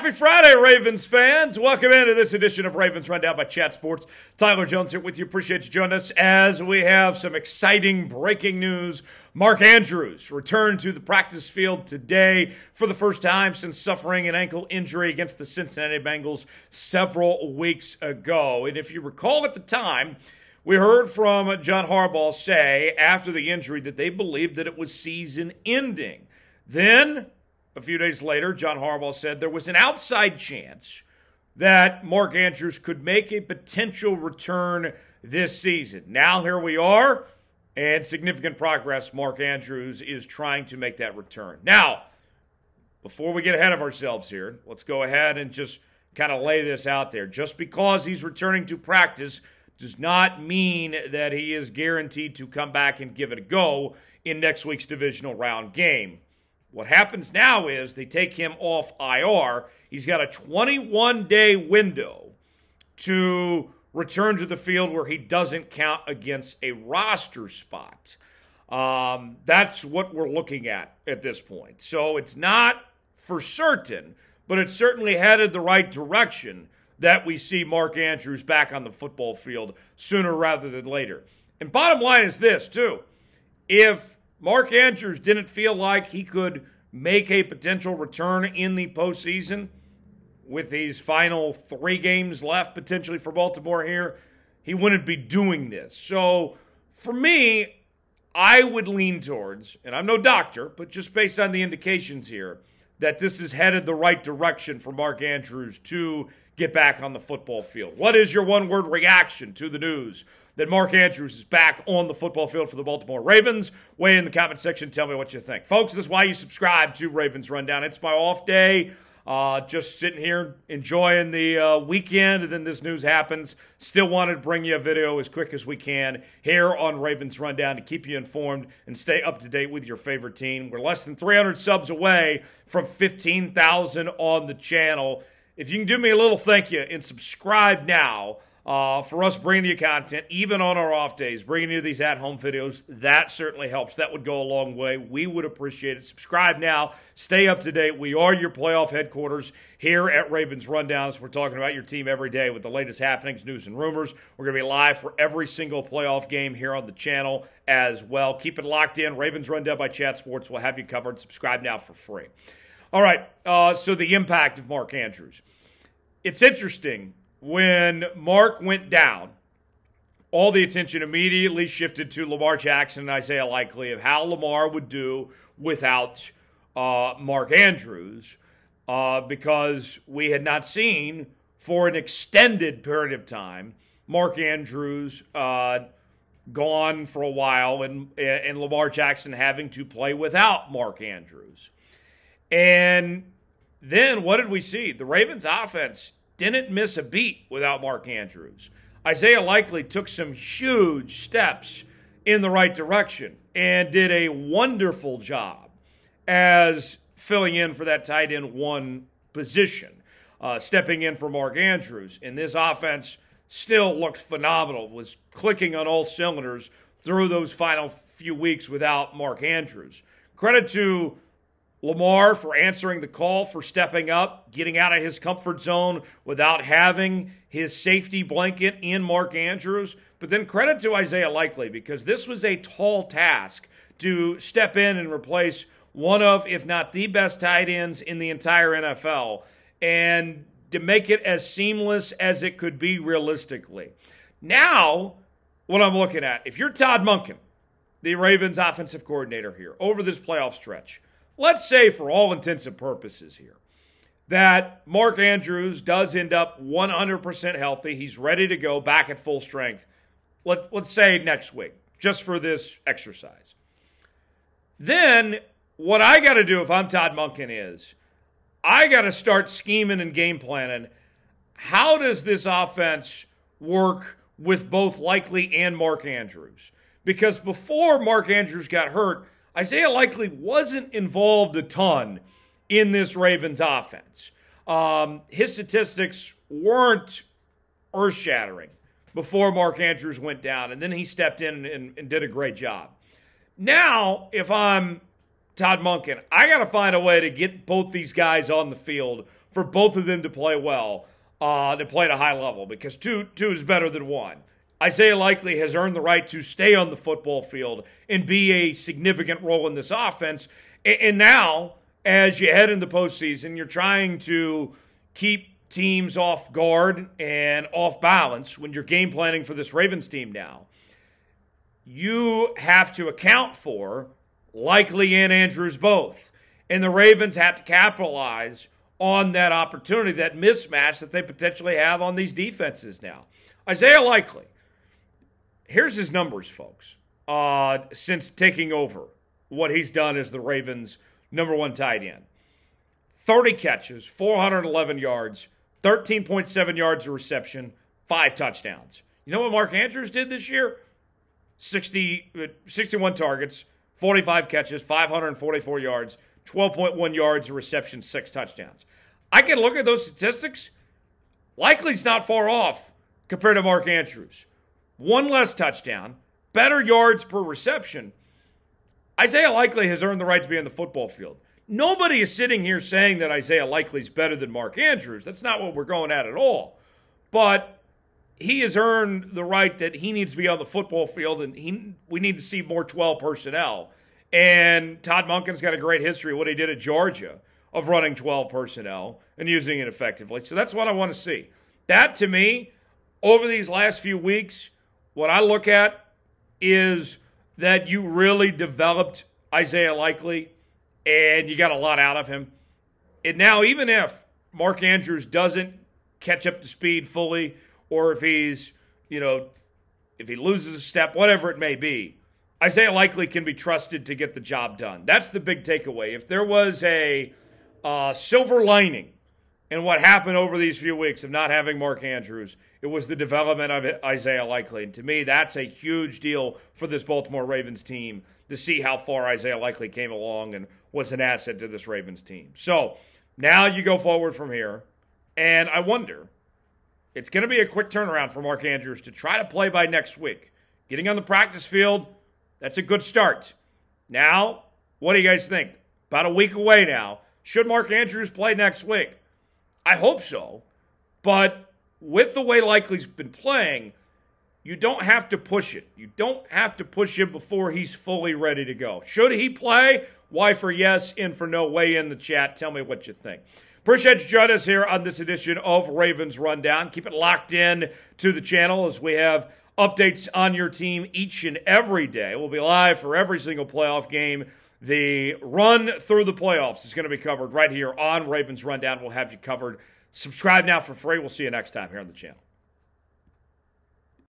Happy Friday, Ravens fans. Welcome into this edition of Ravens Rundown by Chat Sports. Tyler Jones here with you. Appreciate you joining us as we have some exciting breaking news. Mark Andrews returned to the practice field today for the first time since suffering an ankle injury against the Cincinnati Bengals several weeks ago. And if you recall at the time, we heard from John Harbaugh say after the injury that they believed that it was season-ending. Then, a few days later, John Harbaugh said there was an outside chance that Mark Andrews could make a potential return this season. Now here we are, and significant progress. Mark Andrews is trying to make that return. Now, before we get ahead of ourselves here, let's go ahead and just kind of lay this out there. Just because he's returning to practice does not mean that he is guaranteed to come back and give it a go in next week's divisional round game. What happens now is they take him off IR. He's got a 21-day window to return to the field where he doesn't count against a roster spot. That's what we're looking at this point. So it's not for certain, but it's certainly headed the right direction that we see Mark Andrews back on the football field sooner rather than later. And bottom line is this, too. If Mark Andrews didn't feel like he could make a potential return in the postseason with these final 3 games left potentially for Baltimore here, he wouldn't be doing this. So for me, I would lean towards, and I'm no doctor, but just based on the indications here, that this is headed the right direction for Mark Andrews to get back on the football field. What is your one-word reaction to the news that Mark Andrews is back on the football field for the Baltimore Ravens? Weigh in the comment section. Tell me what you think. Folks, this is why you subscribe to Ravens Rundown. It's my off day. Just sitting here enjoying the weekend, and then this news happens. Still wanted to bring you a video as quick as we can here on Ravens Rundown to keep you informed and stay up to date with your favorite team. We're less than 300 subs away from 15,000 on the channel. If you can do me a little thank you and subscribe now for us bringing you content, even on our off days, bringing you these at-home videos, that certainly helps. That would go a long way. We would appreciate it. Subscribe now. Stay up to date. We are your playoff headquarters here at Ravens Rundowns. We're talking about your team every day with the latest happenings, news, and rumors. We're going to be live for every single playoff game here on the channel as well. Keep it locked in. Ravens Rundown by Chat Sports will have you covered. Subscribe now for free. All right, so the impact of Mark Andrews. It's interesting. When Mark went down, all the attention immediately shifted to Lamar Jackson and Isaiah Likely of how Lamar would do without Mark Andrews because we had not seen for an extended period of time Mark Andrews gone for a while and Lamar Jackson having to play without Mark Andrews. And then what did we see? The Ravens offense didn't miss a beat without Mark Andrews. Isaiah Likely took some huge steps in the right direction and did a wonderful job as filling in for that tight end 1 position, stepping in for Mark Andrews. And this offense still looked phenomenal, was clicking on all cylinders through those final few weeks without Mark Andrews. Credit to Lamar for answering the call, for stepping up, getting out of his comfort zone without having his safety blanket in Mark Andrews. But then credit to Isaiah Likely because this was a tall task to step in and replace one of, if not the best tight ends in the entire NFL and to make it as seamless as it could be realistically. Now, what I'm looking at, if you're Todd Monken, the Ravens offensive coordinator here, over this playoff stretch, let's say for all intents and purposes here that Mark Andrews does end up 100% healthy. He's ready to go back at full strength. Let's say next week, just for this exercise. Then what I got to do if I'm Todd Monken is I got to start scheming and game planning. How does this offense work with both Likely and Mark Andrews? Because before Mark Andrews got hurt, Isaiah Likely wasn't involved a ton in this Ravens offense. His statistics weren't earth-shattering before Mark Andrews went down, and then he stepped in and did a great job. Now, if I'm Todd Monken, I got to find a way to get both these guys on the field for both of them to play well, to play at a high level, because two is better than one. Isaiah Likely has earned the right to stay on the football field and be a significant role in this offense. And now, as you head into the postseason, you're trying to keep teams off guard and off balance when you're game planning for this Ravens team now. You have to account for Likely and Andrews both. And the Ravens have to capitalize on that opportunity, that mismatch that they potentially have on these defenses now. Isaiah Likely, here's his numbers, folks, since taking over what he's done as the Ravens' number one tight end. 30 catches, 411 yards, 13.7 yards of reception, 5 touchdowns. You know what Mark Andrews did this year? 61 targets, 45 catches, 544 yards, 12.1 yards of reception, 6 touchdowns. I can look at those statistics. Likely's not far off compared to Mark Andrews. 1 less touchdown, better yards per reception. Isaiah Likely has earned the right to be on the football field. Nobody is sitting here saying that Isaiah Likely's better than Mark Andrews. That's not what we're going at all. But he has earned the right that he needs to be on the football field, and we need to see more 12 personnel. And Todd Monken's got a great history of what he did at Georgia of running 12 personnel and using it effectively. So that's what I want to see. That, to me, over these last few weeks, what I look at is that you really developed Isaiah Likely, and you got a lot out of him. And now, even if Mark Andrews doesn't catch up to speed fully, or if he's, if he loses a step, whatever it may be, Isaiah Likely can be trusted to get the job done. That's the big takeaway. If there was a silver lining in what happened over these few weeks of not having Mark Andrews, it was the development of Isaiah Likely. And to me, that's a huge deal for this Baltimore Ravens team to see how far Isaiah Likely came along and was an asset to this Ravens team. So now you go forward from here, and I wonder, it's going to be a quick turnaround for Mark Andrews to try to play by next week. Getting on the practice field, that's a good start. Now, what do you guys think? About a week away now. Should Mark Andrews play next week? I hope so. But with the way Likely's been playing, you don't have to push it. You don't have to push him before he's fully ready to go. Should he play? Y for yes, in for no. Weigh in the chat. Tell me what you think. Appreciate you joining us here on this edition of Ravens Rundown. Keep it locked in to the channel as we have updates on your team each and every day. We'll be live for every single playoff game. The run through the playoffs is going to be covered right here on Ravens Rundown. We'll have you covered. Subscribe now for free. We'll see you next time here on the channel.